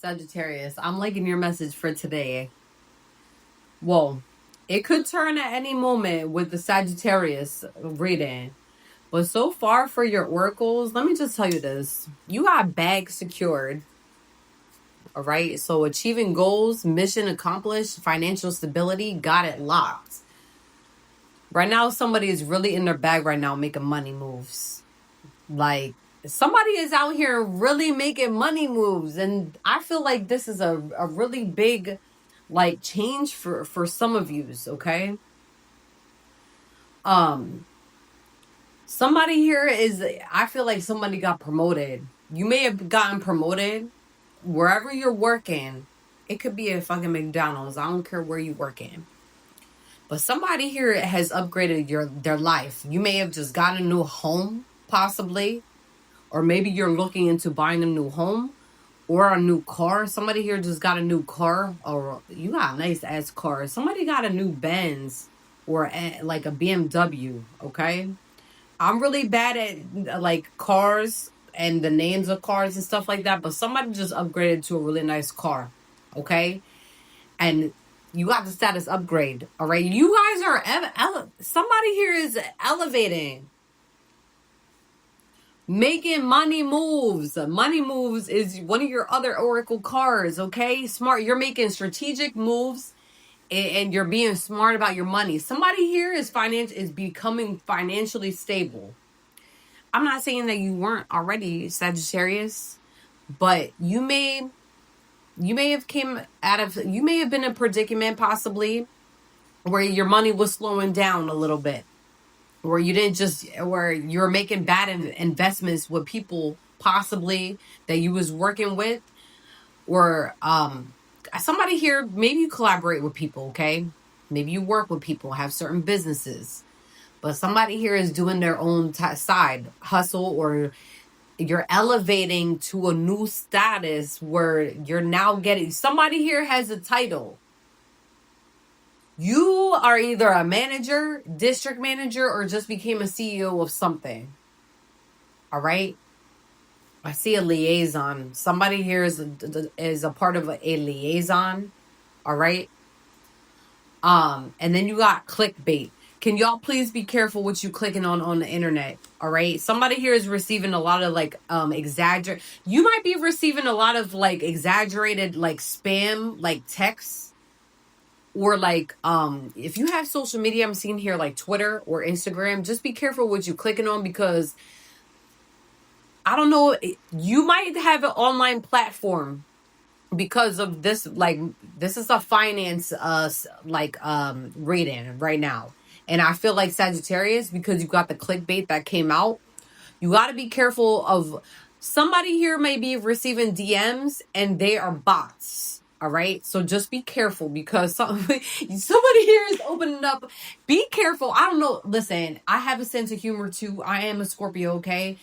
Sagittarius, I'm liking your message for today. Well, it could turn at any moment with the Sagittarius reading. But so far for your oracles, let me just tell you this. You got bags secured. All right. So achieving goals, mission accomplished, financial stability, got it locked. Right now, somebody is really in their bag right now making money moves. Like, somebody is out here really making money moves. And I feel like this is a really big, like, change for some of yous, okay? Somebody here is, I feel like somebody got promoted. You may have gotten promoted wherever you're working. It could be a fucking McDonald's. I don't care where you work in. But somebody here has upgraded their life. You may have just got a new home, possibly. Or maybe you're looking into buying a new home or a new car. Somebody here just got a new car. Or you got a nice ass car. Somebody got a new Benz or like a BMW, okay? I'm really bad at like cars and the names of cars and stuff like that. But somebody just upgraded to a really nice car, okay? And you got the status upgrade, all right? You guys are, somebody here is elevating. Making money moves. Money moves is one of your other oracle cards, okay? Smart. You're making strategic moves and you're being smart about your money. Somebody here is becoming financially stable. I'm not saying that you weren't already Sagittarius, but you may have you may have been in a predicament possibly where your money was slowing down a little bit. Where you're making bad investments with people possibly that you was working with, or somebody here, maybe you collaborate with people, okay? Maybe you work with people, have certain businesses, but somebody here is doing their own side hustle, or you're elevating to a new status where you're now getting, somebody here has a title. You are either a manager, district manager, or just became a CEO of something. All right? I see a liaison. Somebody here is a part of a liaison. All right? And then you got clickbait. Can y'all please be careful what you clicking on the internet? All right? Somebody here is receiving a lot of like you might be receiving a lot of like exaggerated like spam like texts. Or like, if you have social media, I'm seeing here like Twitter or Instagram, just be careful what you're clicking on, because I don't know, you might have an online platform because of this. Like, this is a finance, reading right now. And I feel like Sagittarius, because you got the clickbait that came out, you got to be careful of somebody here may be receiving DMs and they are bots. All right. So just be careful, because somebody here is opening up. Be careful. I don't know. Listen, I have a sense of humor too. I am a Scorpio. Okay.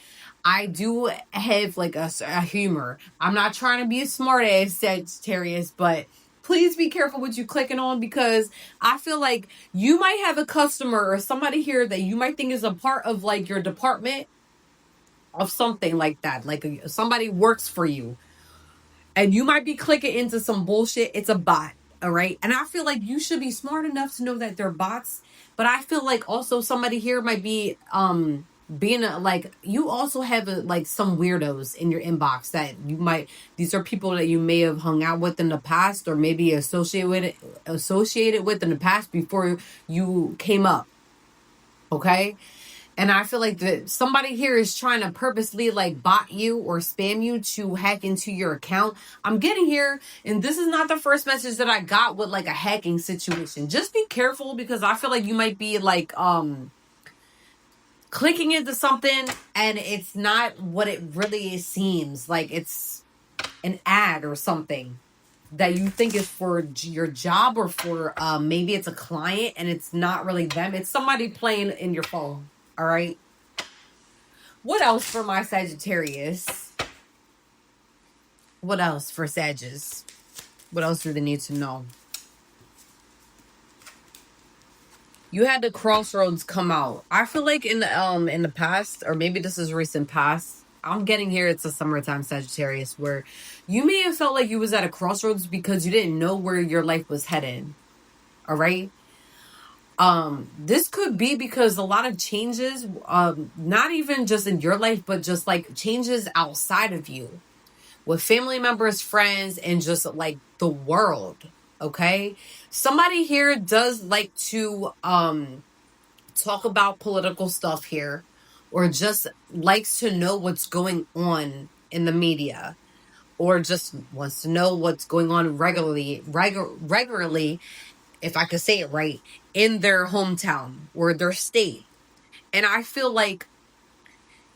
I do have like a humor. I'm not trying to be a smart ass Sagittarius, but please be careful what you clicking on, because I feel like you might have a customer or somebody here that you might think is a part of like your department of something like that. Like somebody works for you. And you might be clicking into some bullshit. It's a bot, all right? And I feel like you should be smart enough to know that they're bots. But I feel like also somebody here might be being you also have like some weirdos in your inbox that these are people that you may have hung out with in the past, or maybe associated with in the past before you came up, okay? And I feel like that somebody here is trying to purposely like bot you or spam you to hack into your account. I'm getting here, and this is not the first message that I got with like a hacking situation. Just be careful, because I feel like you might be like clicking into something and it's not what it really seems. Like it's an ad or something that you think is for your job, or for maybe it's a client and it's not really them. It's somebody playing in your phone. All right. What else for my Sagittarius? What else for Sagittarius? What else do they need to know? You had the crossroads come out. I feel like in the past, or maybe this is recent past, I'm getting here. It's a summertime Sagittarius where you may have felt like you was at a crossroads because you didn't know where your life was headed. All right. This could be because a lot of changes, not even just in your life, but just like changes outside of you with family members, friends, and just like the world. Okay. Somebody here does like to, talk about political stuff here, or just likes to know what's going on in the media, or just wants to know what's going on regularly, if I could say it right, in their hometown or their state. And I feel like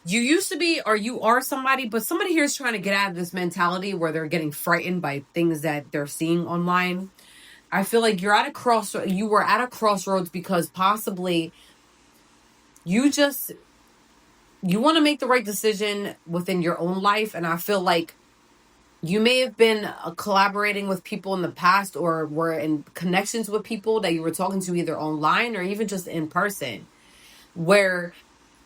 you used to be, or you are somebody, but somebody here is trying to get out of this mentality where they're getting frightened by things that they're seeing online. I feel like you're at a crossroads. You were at a crossroads because possibly you just, you want to make the right decision within your own life. And I feel like you may have been collaborating with people in the past, or were in connections with people that you were talking to either online or even just in person, where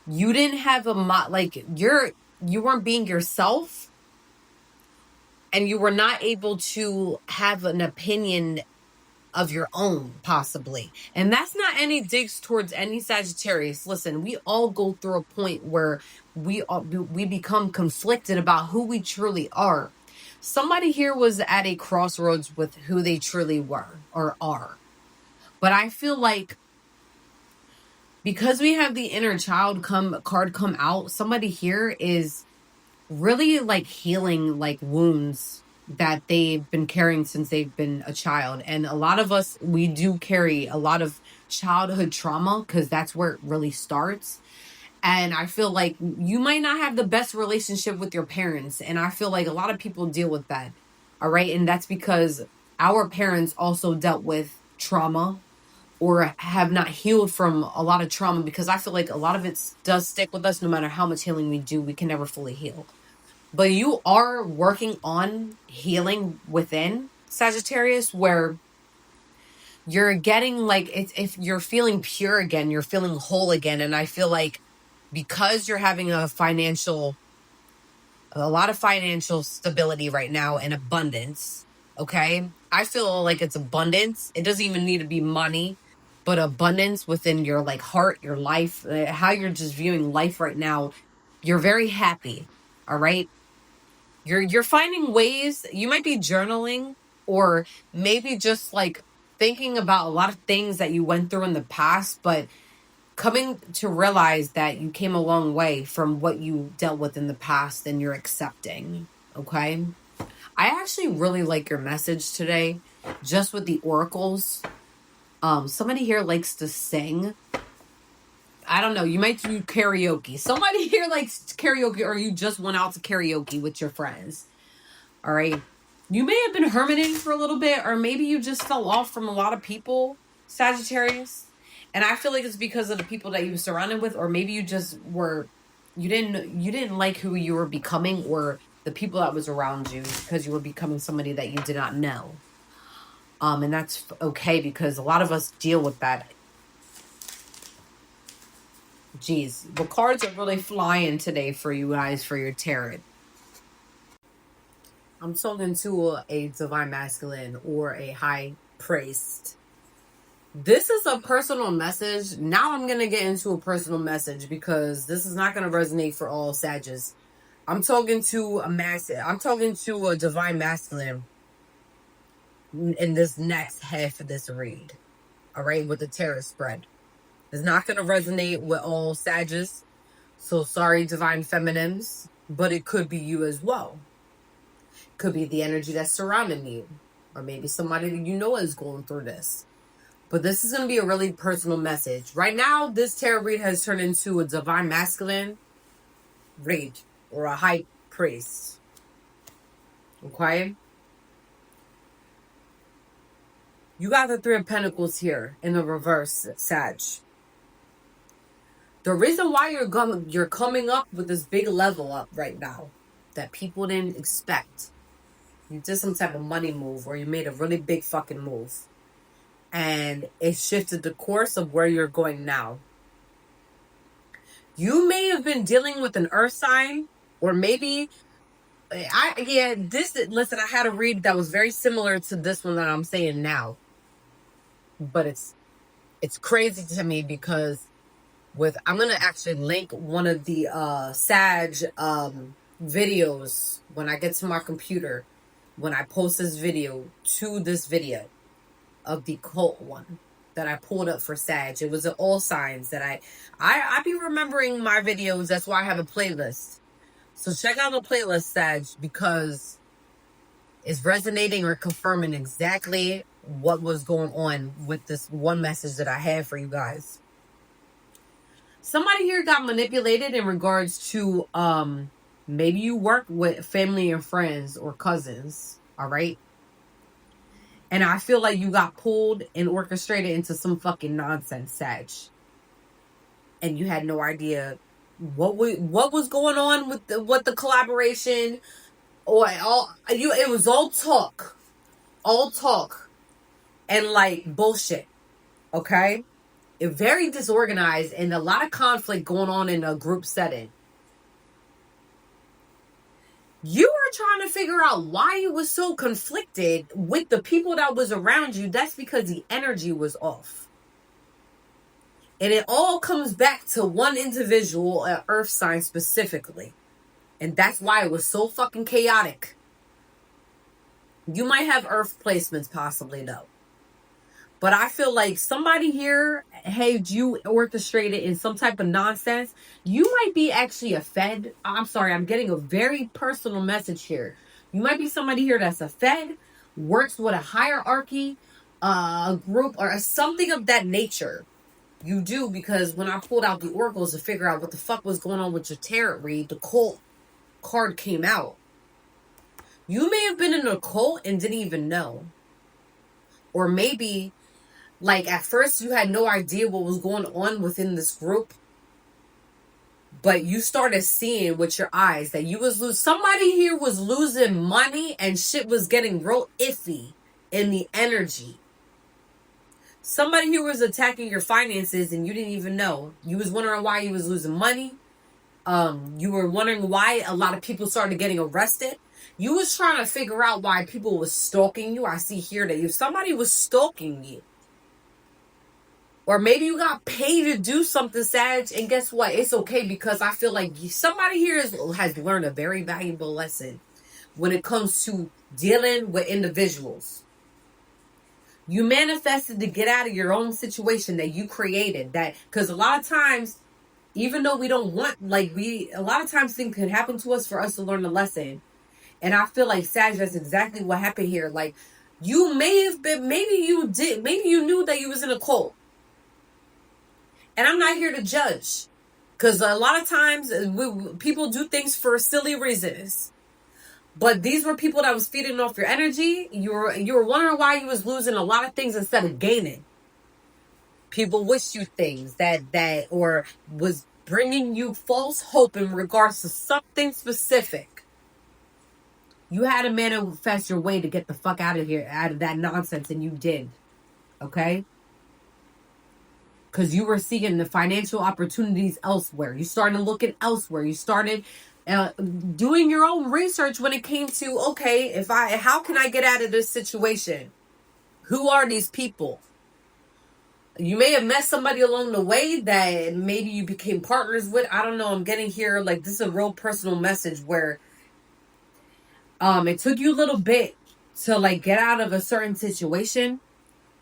you didn't have you weren't being yourself, and you were not able to have an opinion of your own, possibly. And that's not any digs towards any Sagittarius. Listen, we all go through a point where we become conflicted about who we truly are. Somebody here was at a crossroads with who they truly were or are. But I feel like because we have the inner child card come out, somebody here is really like healing like wounds that they've been carrying since they've been a child. And a lot of us, we do carry a lot of childhood trauma because that's where it really starts. And I feel like you might not have the best relationship with your parents, and I feel like a lot of people deal with that. All right. And that's because our parents also dealt with trauma or have not healed from a lot of trauma, because I feel like a lot of it does stick with us. No matter how much healing we do, we can never fully heal. But you are working on healing within, Sagittarius, where you're getting like, if you're feeling pure again, you're feeling whole again. And I feel like because you're having a lot of financial stability right now and abundance, okay? I feel like it's abundance. It doesn't even need to be money, but abundance within your like heart, your life, how you're just viewing life right now. You're very happy, all right? You're finding ways. You might be journaling, or maybe just like thinking about a lot of things that you went through in the past, but coming to realize that you came a long way from what you dealt with in the past, and you're accepting. Okay. I actually really like your message today, just with the oracles. Somebody here likes to sing. I don't know. You might do karaoke. Somebody here likes karaoke, or you just went out to karaoke with your friends. All right. You may have been hermiting for a little bit, or maybe you just fell off from a lot of people, Sagittarius. And I feel like it's because of the people that you were surrounded with, or maybe you just were, you didn't like who you were becoming, or the people that was around you, because you were becoming somebody that you did not know. And that's okay, because a lot of us deal with that. Geez, the cards are really flying today for you guys for your tarot. I'm talking to a divine masculine or a high priest. This is a personal message. Now I'm going to get into a personal message, because this is not going to resonate for all Sages. I'm talking to a divine masculine in this next half of this read. All right, with the tarot spread. It's not going to resonate with all Sages. So sorry, divine feminines, but it could be you as well. Could be the energy that's surrounding you, or maybe somebody that you know is going through this. But this is going to be a really personal message. Right now, this tarot read has turned into a divine masculine read, or a high priest. Okay? You got the Three of Pentacles here in the reverse, Sag. The reason why you're coming up with this big level up right now that people didn't expect. You did some type of money move, or you made a really big fucking move, and it shifted the course of where you're going now. You may have been dealing with an earth sign, Or maybe listen, I had a read that was very similar to this one that I'm saying now. But it's crazy to me because I'm gonna actually link one of the Sag videos when I get to my computer, when I post this video, to this video of the cult one that I pulled up for Sag. It was all signs that I be remembering my videos. That's why I have a playlist. So check out the playlist, Sag, because it's resonating or confirming exactly what was going on with this one message that I had for you guys. Somebody here got manipulated in regards to maybe you work with family and friends or cousins, all right? And I feel like you got pulled and orchestrated into some fucking nonsense, Sag. And you had no idea what was going on with the collaboration, or it was all talk and like bullshit. Okay, very disorganized and a lot of conflict going on in a group setting. You were trying to figure out why you was so conflicted with the people that was around you. That's because the energy was off. And it all comes back to one individual, an earth sign specifically. And that's why it was so fucking chaotic. You might have earth placements possibly, though. But I feel like somebody here had you orchestrated in some type of nonsense. You might be actually a Fed. I'm sorry, I'm getting a very personal message here. You might be somebody here that's a Fed, works with a hierarchy, a group, or something of that nature. You do, because when I pulled out the oracles to figure out what the fuck was going on with your tarot read, the cult card came out. You may have been in a cult and didn't even know. Or maybe, like, at first you had no idea what was going on within this group, but you started seeing with your eyes that you was somebody here was losing money and shit was getting real iffy in the energy. Somebody here was attacking your finances and you didn't even know. You was wondering why you was losing money. You were wondering why a lot of people started getting arrested. You was trying to figure out why people was stalking you. I see here that somebody was stalking you. Or maybe you got paid to do something, Sag, and guess what? It's okay, because I feel like somebody here has learned a very valuable lesson when it comes to dealing with individuals. You manifested to get out of your own situation that you created. That, because a lot of times, even though we don't want, a lot of times things can happen to us for us to learn a lesson. And I feel like, Sag, that's exactly what happened here. Like, you may have been, maybe you knew that you was in a cult. And I'm not here to judge, because a lot of times people do things for silly reasons. But these were people that was feeding off your energy. You were wondering why you was losing a lot of things instead of gaining. People wished you things that or was bringing you false hope in regards to something specific. You had to manifest your way to get the fuck out of here, out of that nonsense, and you did. Okay? Because you were seeing the financial opportunities elsewhere. You started looking elsewhere. You started doing your own research when it came to, okay, how can I get out of this situation? Who are these people? You may have met somebody along the way that maybe you became partners with. I don't know. I'm getting here, like, this is a real personal message where it took you a little bit to, like, get out of a certain situation.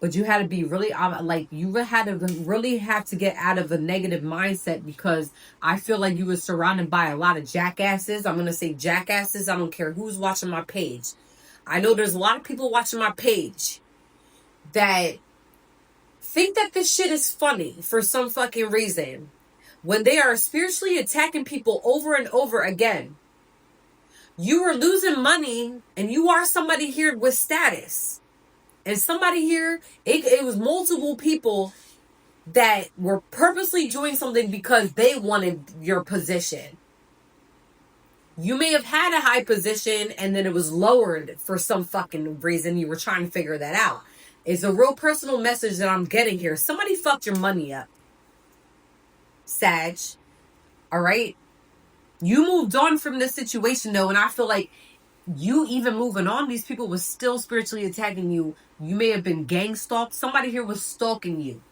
But you had to be really, you had to really have to get out of a negative mindset, because I feel like you were surrounded by a lot of jackasses. I'm going to say jackasses. I don't care who's watching my page. I know there's a lot of people watching my page that think that this shit is funny for some fucking reason, when they are spiritually attacking people over and over again. You were losing money, and you are somebody here with status. And somebody here, it was multiple people that were purposely doing something because they wanted your position. You may have had a high position and then it was lowered for some fucking reason. You were trying to figure that out. It's a real personal message that I'm getting here. Somebody fucked your money up, Sag. All right? You moved on from this situation though, and I feel like you even moving on, these people were still spiritually attacking you. You may have been gang stalked. Somebody here was stalking you.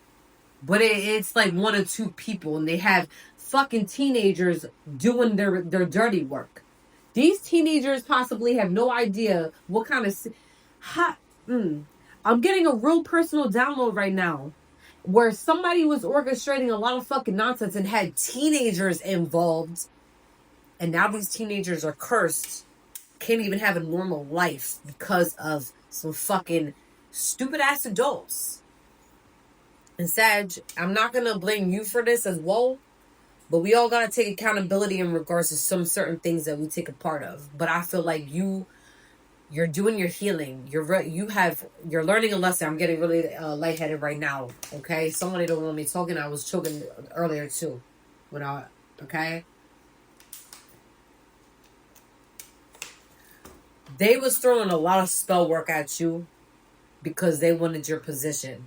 But it's like one or two people, and they have fucking teenagers doing their dirty work. These teenagers possibly have no idea what kind of... I'm getting a real personal download right now where somebody was orchestrating a lot of fucking nonsense and had teenagers involved. And now these teenagers are cursed. Can't even have a normal life because of some fucking stupid ass adults. And Sag, I'm not going to blame you for this as well, but we all got to take accountability in regards to some certain things that we take a part of. But I feel like you're doing your healing. You're learning a lesson. I'm getting really lightheaded right now. Okay, somebody don't want me talking. I was choking earlier too. Okay. They was throwing a lot of spell work at you because they wanted your position.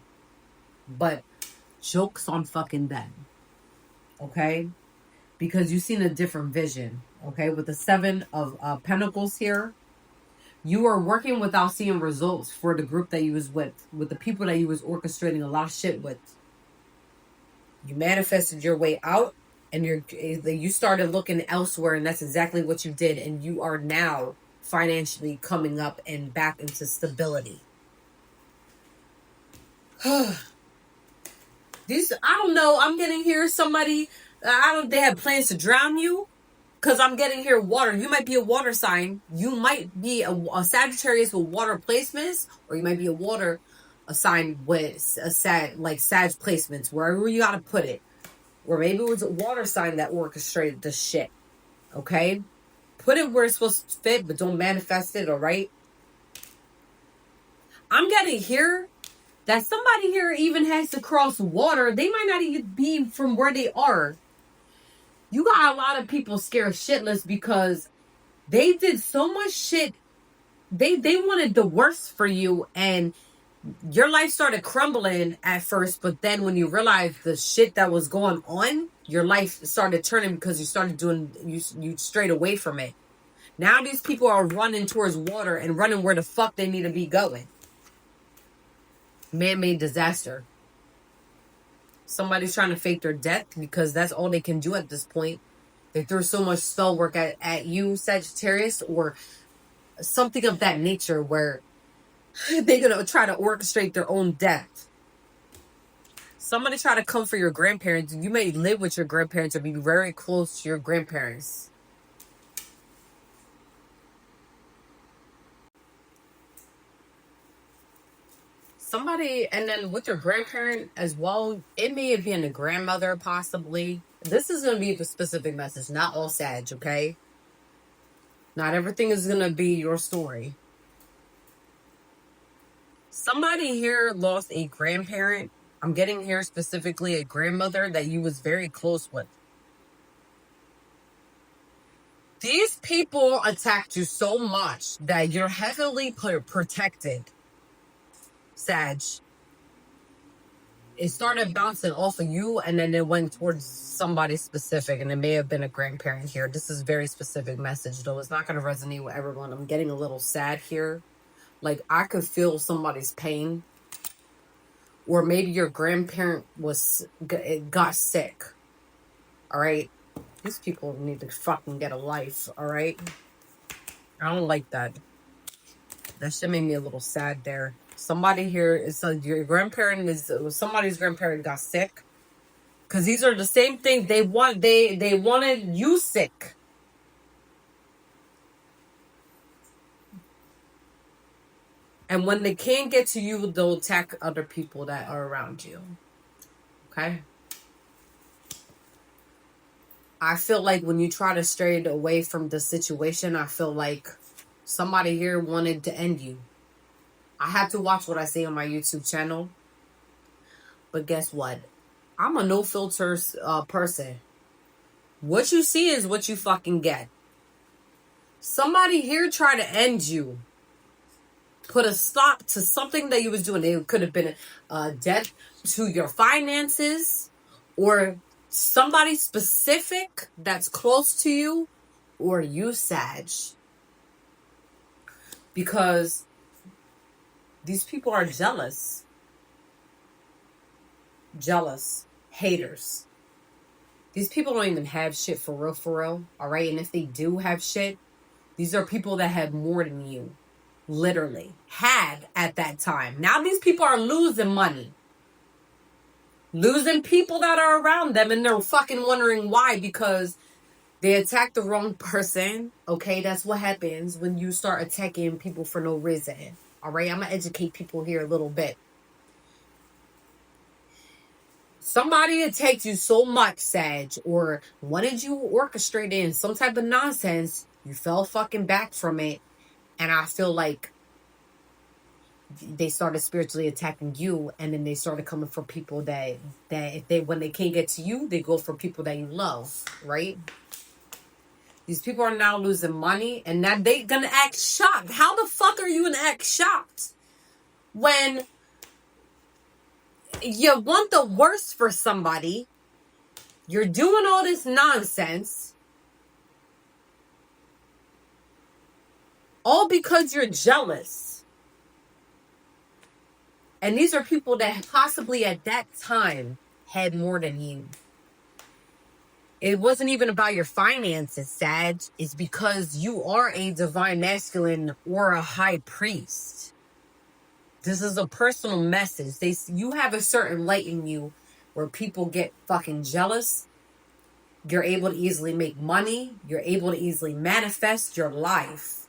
But joke's on fucking them. Okay? Because you've seen a different vision. Okay? With the 7 of Pentacles here, you are working without seeing results for the group that you was with the people that you was orchestrating a lot of shit with. You manifested your way out, and you started looking elsewhere, and that's exactly what you did. And you are now financially coming up and back into stability. I don't know. I'm getting here somebody. They have plans to drown you. Because I'm getting here water. You might be a water sign. You might be a Sagittarius with water placements, or you might be a sign with Sag placements, wherever you gotta put it. Or maybe it was a water sign that orchestrated the shit. Okay? Put it where it's supposed to fit, but don't manifest it, alright? I'm getting here that somebody here even has to cross water. They might not even be from where they are. You got a lot of people scared shitless because they did so much shit. They wanted the worst for you, and your life started crumbling at first, but then when you realized the shit that was going on, your life started turning because you started doing, you strayed away from it. Now these people are running towards water and running where the fuck they need to be going. Man-made disaster. Somebody's trying to fake their death because that's all they can do at this point. They threw so much spell work at you, Sagittarius, or something of that nature where they're going to try to orchestrate their own death. Somebody try to come for your grandparents. You may live with your grandparents or be very close to your grandparents. Somebody, and then with your grandparent as well, it may have been a grandmother possibly. This is going to be the specific message, not all Sag, okay? Not everything is going to be your story. Somebody here lost a grandparent. I'm getting here specifically a grandmother that you was very close with. These people attacked you so much that you're heavily protected, Sag. It started bouncing off of you, and then it went towards somebody specific, and it may have been a grandparent here. This is a very specific message, though. It's not going to resonate with everyone. I'm getting a little sad here. Like, I could feel somebody's pain. Or maybe your grandparent got sick. All right? These people need to fucking get a life, all right? I don't like that. That shit made me a little sad there. Somebody here is your grandparent somebody's grandparent got sick. Because these are the same things they wanted you sick. And when they can't get to you, they'll attack other people that are around you. Okay? I feel like when you try to stray away from the situation, I feel like somebody here wanted to end you. I have to watch what I say on my YouTube channel. But guess what? I'm a no filter person. What you see is what you fucking get. Somebody here tried to end you. Put a stop to something that you was doing. It could have been a death to your finances, or somebody specific that's close to you, or you, Sag. Because these people are jealous. Jealous. Haters. These people don't even have shit for real. Alright? And if they do have shit, these are people that have more than you. Literally. Had at that time. Now these people are losing money. Losing people that are around them, and they're fucking wondering why, because they attacked the wrong person. Okay, that's what happens when you start attacking people for no reason. Alright, I'm gonna educate people here a little bit. Somebody attacked you so much, Sag, or wanted you orchestrated in some type of nonsense, you fell fucking back from it, and I feel like they started spiritually attacking you, and then they started coming for people that if they, when they can't get to you, they go for people that you love, right? These people are now losing money, and now they gonna act shocked. How the fuck are you gonna act shocked when you want the worst for somebody? You're doing all this nonsense, all because you're jealous. And these are people that possibly at that time had more than you. It wasn't even about your finances, Sag. It's because you are a divine masculine or a high priest. This is a personal message. You have a certain light in you where people get fucking jealous. You're able to easily make money. You're able to easily manifest your life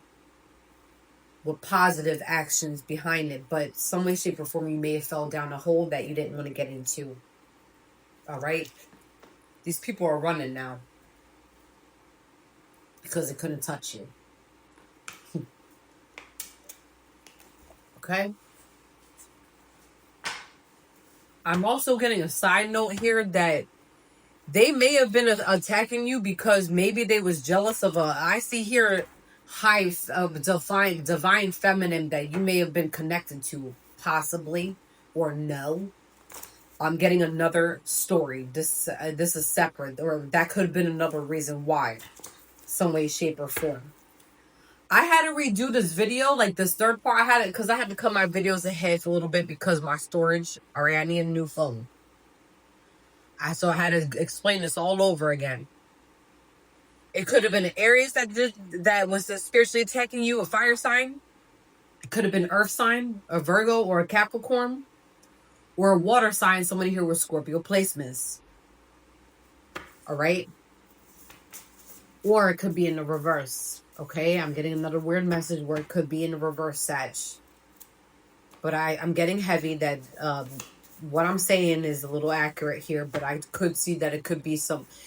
with positive actions behind it. But some way, shape, or form, you may have fell down a hole that you didn't want to get into. All right? These people are running now because they couldn't touch you. Okay? I'm also getting a side note here that they may have been attacking you because maybe they was jealous of I see here high of divine feminine that you may have been connected to, possibly, or no. I'm getting another story. This is separate, or that could have been another reason why, some way, shape, or form. I had to redo this video, like this third part. I had it because I had to cut my videos ahead for a little bit because my storage. Alright, I need a new phone. So I had to explain this all over again. It could have been an Aries that was spiritually attacking you, a fire sign. It could have been earth sign, a Virgo or a Capricorn, or a water sign, somebody here with Scorpio placements. All right? Or it could be in the reverse. Okay? I'm getting another weird message where it could be in the reverse, Sag. But I'm getting heavy that what I'm saying is a little accurate here, but I could see that it could be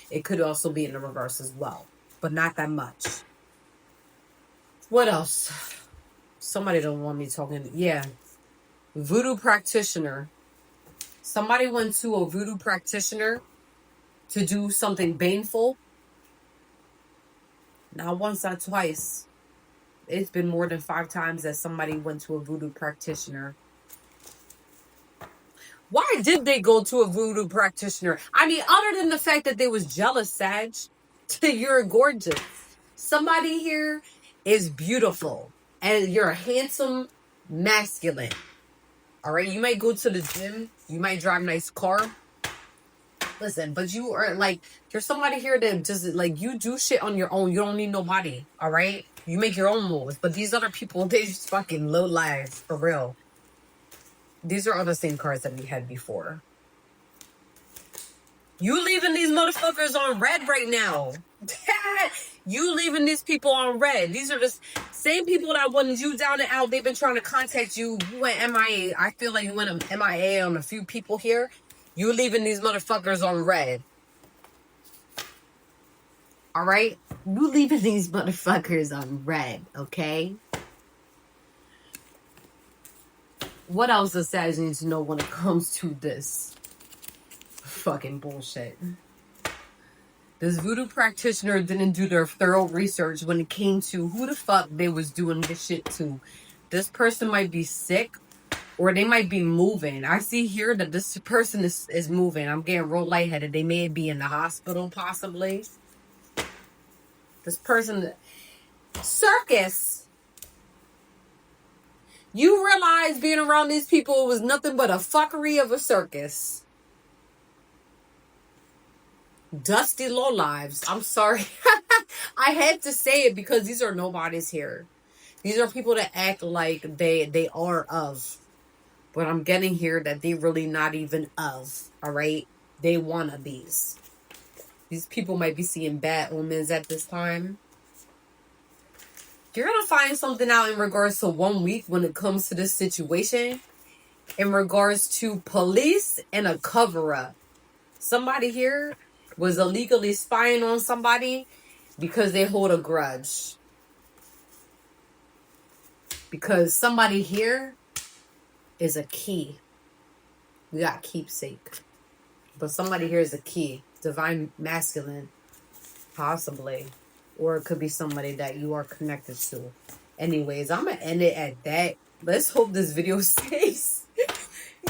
it could also be in the reverse as well. But not that much. What else? Somebody don't want me talking. Yeah. Voodoo practitioner. Somebody went to a voodoo practitioner to do something baneful. Not once, not twice. It's been more than 5 times that somebody went to a voodoo practitioner. Why did they go to a voodoo practitioner? I mean, other than the fact that they was jealous, Sag. You're gorgeous. Somebody here is beautiful. And you're a handsome masculine. Alright? You might go to the gym. You might drive a nice car. Listen, but you are like, you're somebody here that just like, you do shit on your own. You don't need nobody. Alright? You make your own moves. But these other people, they just fucking low lives. For real. These are all the same cards that we had before. You leaving these motherfuckers on red right now. You leaving these people on red. These are the same people that wanted you down and out. They've been trying to contact you. You went MIA. I feel like you went MIA on a few people here. You leaving these motherfuckers on red. Alright? You leaving these motherfuckers on red, okay? What else does Sag need to know when it comes to this fucking bullshit? This voodoo practitioner didn't do their thorough research when it came to who the fuck they was doing this shit to. This person might be sick. Or they might be moving. I see here that this person is moving. I'm getting real lightheaded. They may be in the hospital, possibly. This person... Circus. You realize being around these people was nothing but a fuckery of a circus. Dusty lowlives. I'm sorry. I had to say it because these are nobodies here. These are people that act like they are of. But I'm getting here that they really not even of. Alright? They wannabes. These people might be seeing bad omens at this time. You're going to find something out in regards to 1 week when it comes to this situation. In regards to police and a cover-up. Somebody here was illegally spying on somebody because they hold a grudge. Because somebody here is a key. We got keepsake. But somebody here is a key. Divine masculine. Possibly. Or it could be somebody that you are connected to. Anyways, I'm going to end it at that. Let's hope this video stays.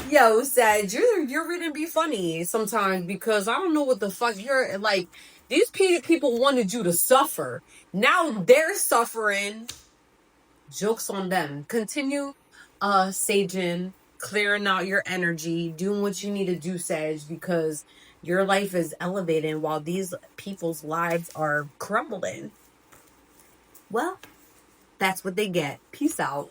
Yo, Sag, you're really be funny sometimes because I don't know what the fuck you're like. These people wanted you to suffer. Now they're suffering. Joke's on them. Continue saging, clearing out your energy, doing what you need to do, Sag, because your life is elevating while these people's lives are crumbling. Well, that's what they get. Peace out.